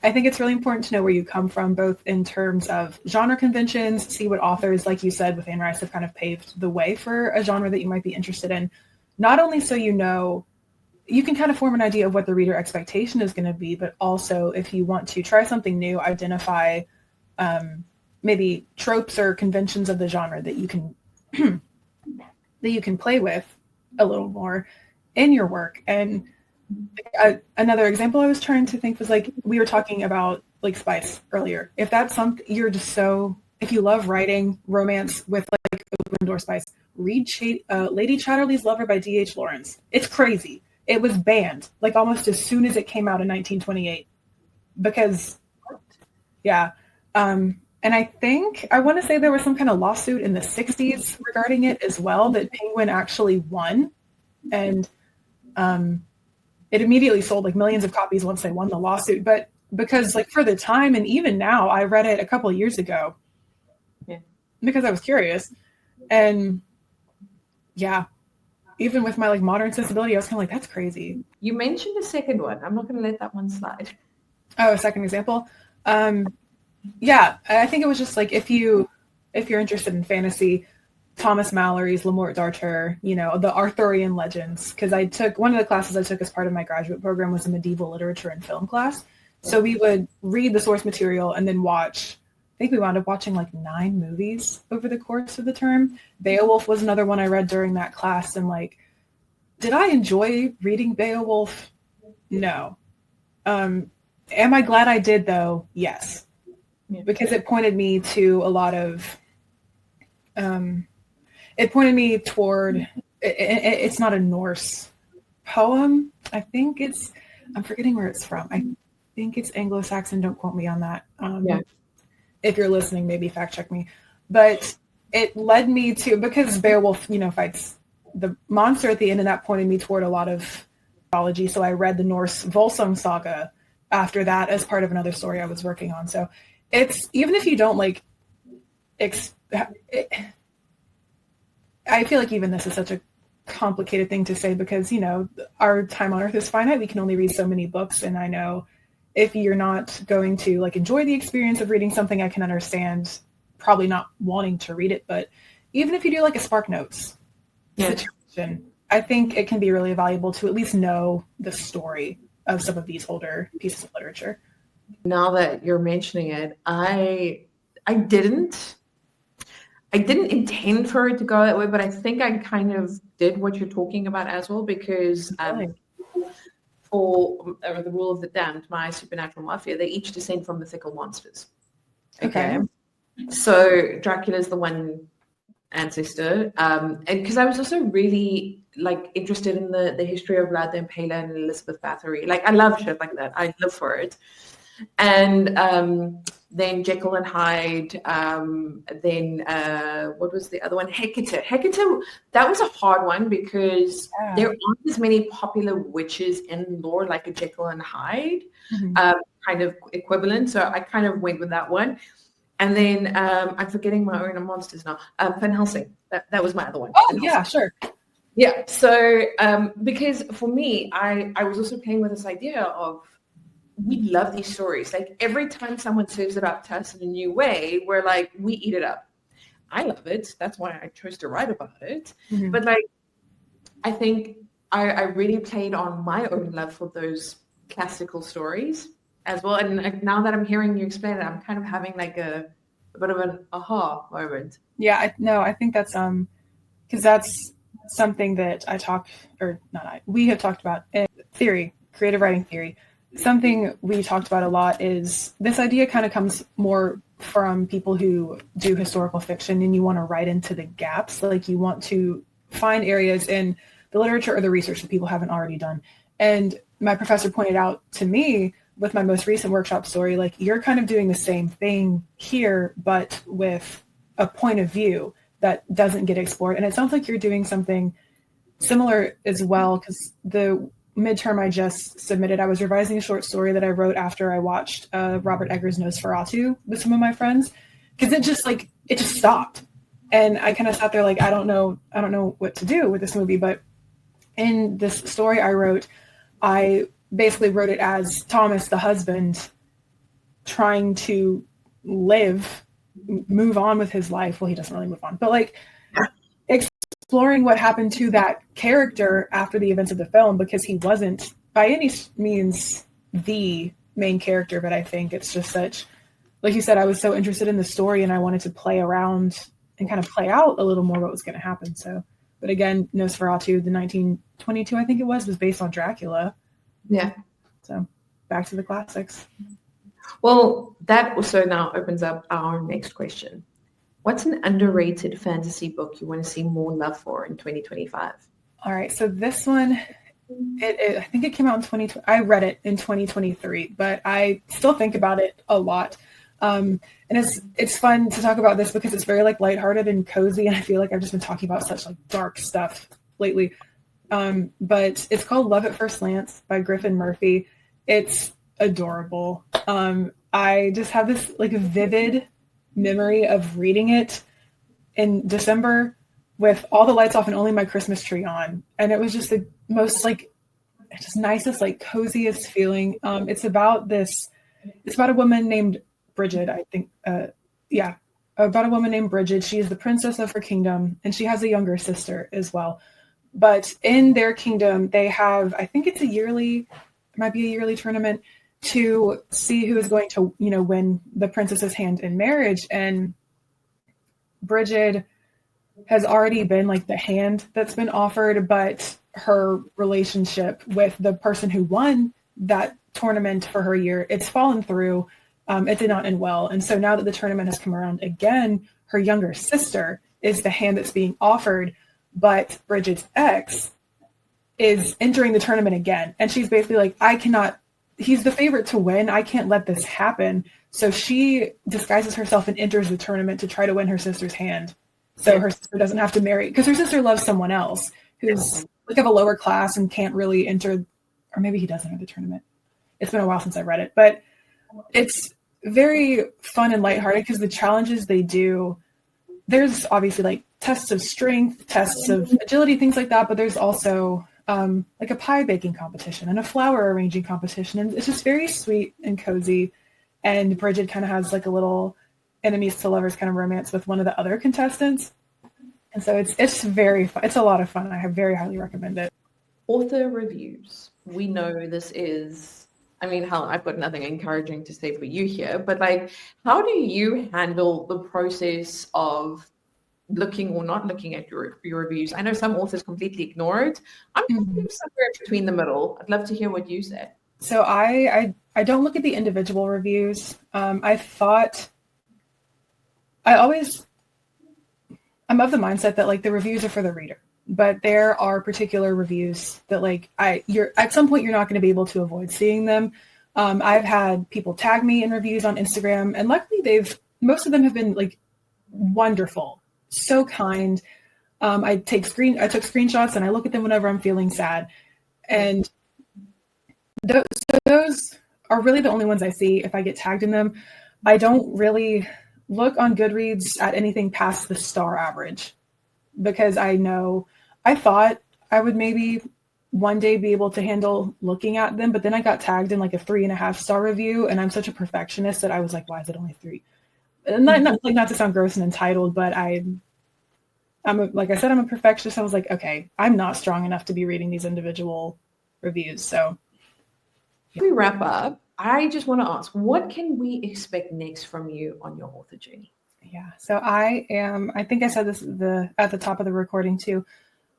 I think it's really important to know where you come from, both in terms of genre conventions, see what authors, like you said, with Anne Rice, have kind of paved the way for a genre that you might be interested in. Not only so you can kind of form an idea of what the reader expectation is going to be, but also if you want to try something new, identify maybe tropes or conventions of the genre that you can that you can play with a little more in your work. And another example I was trying to think was, like, we were talking about like spice earlier. If that's something if you love writing romance with like open door spice, read Lady Chatterley's Lover by D.H. Lawrence. It's crazy. It was banned like almost as soon as it came out in 1928 because, yeah. And I think, I want to say there was some kind of lawsuit in the 60s regarding it as well that Penguin actually won. And it immediately sold like millions of copies once they won the lawsuit. But because like for the time, and even now, I read it a couple of years ago because I was curious. And yeah, even with my like modern sensibility, I was kind of like, that's crazy. You mentioned a second one. I'm not going to let that one slide. Oh, a second example. Yeah, I think it was just like if you're interested in fantasy, Thomas Mallory's Le Morte d'Arthur, the Arthurian legends. Because one of the classes I took as part of my graduate program was a medieval literature and film class. So we would read the source material and then watch. I think we wound up watching like 9 movies over the course of the term. Beowulf was another one I read during that class. And like, did I enjoy reading Beowulf? No. Am I glad I did though? Yes. Because it pointed me to a lot of, it pointed me toward, it's not a Norse poem. I think I'm forgetting where it's from. I think it's Anglo-Saxon. Don't quote me on that. If you're listening, maybe fact check me. But it led me to, because Beowulf, fights the monster at the end, and that pointed me toward a lot of mythology. So I read the Norse Volsung saga after that as part of another story I was working on. So it's, even if you don't like, I feel like even this is such a complicated thing to say because, our time on earth is finite. We can only read so many books. And I know if you're not going to like enjoy the experience of reading something, I can understand probably not wanting to read it. But even if you do like a Spark Notes situation, I think it can be really valuable to at least know the story of some of these older pieces of literature. Now that you're mentioning it, I didn't intend for it to go that way, but I think I kind of did what you're talking about as well, because for the Rule of the Damned, my supernatural mafia, they each descend from mythical monsters. Okay. So Dracula's the one ancestor, and because I was also really like interested in the history of Vlad the Impaler and Elizabeth Bathory. Like, I love shit like that. I live for it. And then Jekyll and Hyde, then what was the other one? Hecate. That was a hard one because there aren't as many popular witches in lore like a Jekyll and Hyde kind of equivalent. So I kind of went with that one. And then I'm forgetting my own monsters now. Van Helsing. That was my other one. Oh, yeah, sure. Yeah. So because for me, I was also playing with this idea of, we love these stories. Like, every time someone serves it up to us in a new way, we're like, we eat it up. I love it. That's why I chose to write about it. But like, I think I really played on my own love for those classical stories as well. And like, now that I'm hearing you explain it, I'm kind of having like a bit of an aha moment. Yeah, I think that's because that's something that we have talked about in theory, creative writing theory. Something we talked about a lot is this idea kind of comes more from people who do historical fiction, and you want to write into the gaps. Like, you want to find areas in the literature or the research that people haven't already done. And my professor pointed out to me with my most recent workshop story, like, you're kind of doing the same thing here, but with a point of view that doesn't get explored. And it sounds like you're doing something similar as well, because midterm I just submitted, I was revising a short story that I wrote after I watched Robert Eggers' Nosferatu with some of my friends, because it just stopped. And I kind of sat there like, I don't know what to do with this movie. But in this story I wrote, I basically wrote it as Thomas, the husband, trying to move on with his life. Well, he doesn't really move on, but like exploring what happened to that character after the events of the film, because he wasn't by any means the main character. But I think it's just such, like you said, I was so interested in the story and I wanted to play around and kind of play out a little more what was going to happen. So, but again, Nosferatu, the 1922, I think it was based on Dracula. Yeah. So back to the classics. Well, that also now opens up our next question. What's an underrated fantasy book you want to see more love for in 2025? All right. So this one, I think it came out in 2020. I read it in 2023, but I still think about it a lot. And it's fun to talk about this because it's very like lighthearted and cozy. And I feel like I've just been talking about such like dark stuff lately. But it's called Love at First Glance by Griffin Murphy. It's adorable. I just have this like vivid memory of reading it in December with all the lights off and only my Christmas tree on. And it was just the most like, just nicest, like coziest feeling. It's about a woman named Bridget, I think. About a woman named Bridget. She is the princess of her kingdom, and she has a younger sister as well. But in their kingdom, they have, I think it might be a yearly tournament to see who is going to, win the princess's hand in marriage. And Bridget has already been like the hand that's been offered, but her relationship with the person who won that tournament for her year, it's fallen through. It did not end well. And so now that the tournament has come around again, her younger sister is the hand that's being offered, but Bridget's ex is entering the tournament again. And she's basically like, he's the favorite to win. I can't let this happen. So she disguises herself and enters the tournament to try to win her sister's hand. So her sister doesn't have to marry, because her sister loves someone else who's like of a lower class and can't really enter, or maybe he does enter the tournament. It's been a while since I read it, but it's very fun and lighthearted because the challenges they do, there's obviously like tests of strength, tests of agility, things like that. But there's also like a pie baking competition and a flower arranging competition. And it's just very sweet and cozy. And Bridget kind of has like a little enemies to lovers kind of romance with one of the other contestants. And so it's very fun. It's a lot of fun. I very highly recommend it. Author reviews. We know this is, hell, I've got nothing encouraging to say for you here, but like, how do you handle the process of looking or not looking at your reviews? I know some authors completely ignore it. I'm somewhere between the middle. I'd love to hear what you said. So I don't look at the individual reviews. I'm of the mindset that like the reviews are for the reader, but there are particular reviews that like you're at some point you're not going to be able to avoid seeing them. I've had people tag me in reviews on Instagram, and luckily most of them have been like wonderful, so kind. I took screenshots and I look at them whenever I'm feeling sad, and those are really the only ones I see if I get tagged in them. I don't really look on Goodreads at anything past the star average, because I thought I would maybe one day be able to handle looking at them, but then I got tagged in like a 3.5 star review, and I'm such a perfectionist that I was like, why is it only 3? Not to sound gross and entitled, but like I said, I'm a perfectionist. I was like, okay, I'm not strong enough to be reading these individual reviews. So we wrap up. I just want to ask, what can we expect next from you on your author journey? Yeah, so I think I said this at the top of the recording too,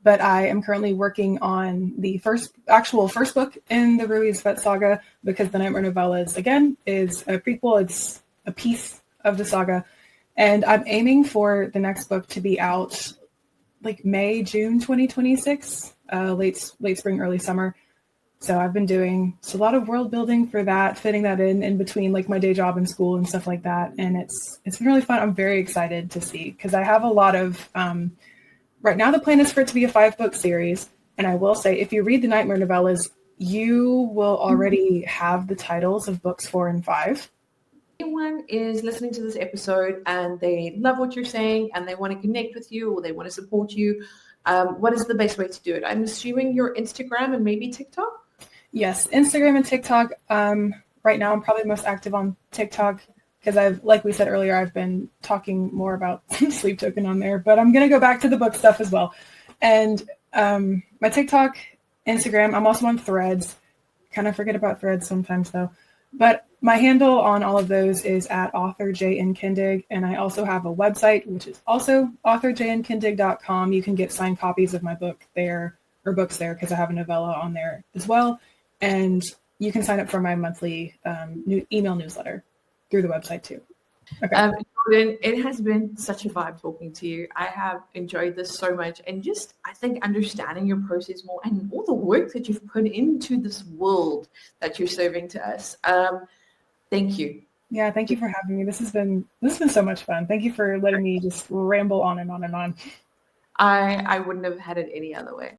but I am currently working on the first book in the Ruiz Vet saga, because the Nightmare Novellas, again, is a prequel. It's a piece of the saga. And I'm aiming for the next book to be out like May, June 2026, late spring, early summer. So I've been doing a lot of world building for that, fitting that in between like my day job and school and stuff like that. And it's been really fun. I'm very excited to see, because I have a lot of, right now the plan is for it to be a 5-book series. And I will say, if you read the Nightmare Novellas, you will already have the titles of books 4 and 5. Anyone is listening to this episode and they love what you're saying and they want to connect with you or they want to support you, what is the best way to do it? I'm assuming your Instagram and maybe TikTok? Yes, Instagram and TikTok. Right now, I'm probably most active on TikTok because like we said earlier, I've been talking more about Sleep Token on there, but I'm going to go back to the book stuff as well. And my TikTok, Instagram, I'm also on Threads. Kind of forget about Threads sometimes though. But my handle on all of those is at authorjnkindig, and I also have a website, which is also authorjnkindig.com. You can get signed copies of my book there, or books there, because I have a novella on there as well. And you can sign up for my monthly email newsletter through the website too. Okay. Jordan, it has been such a vibe talking to you. I have enjoyed this so much, and just I think understanding your process more and all the work that you've put into this world that you're serving to us. Thank you. Yeah, thank you for having me. This has been so much fun. Thank you for letting me just ramble on and on and on. I wouldn't have had it any other way.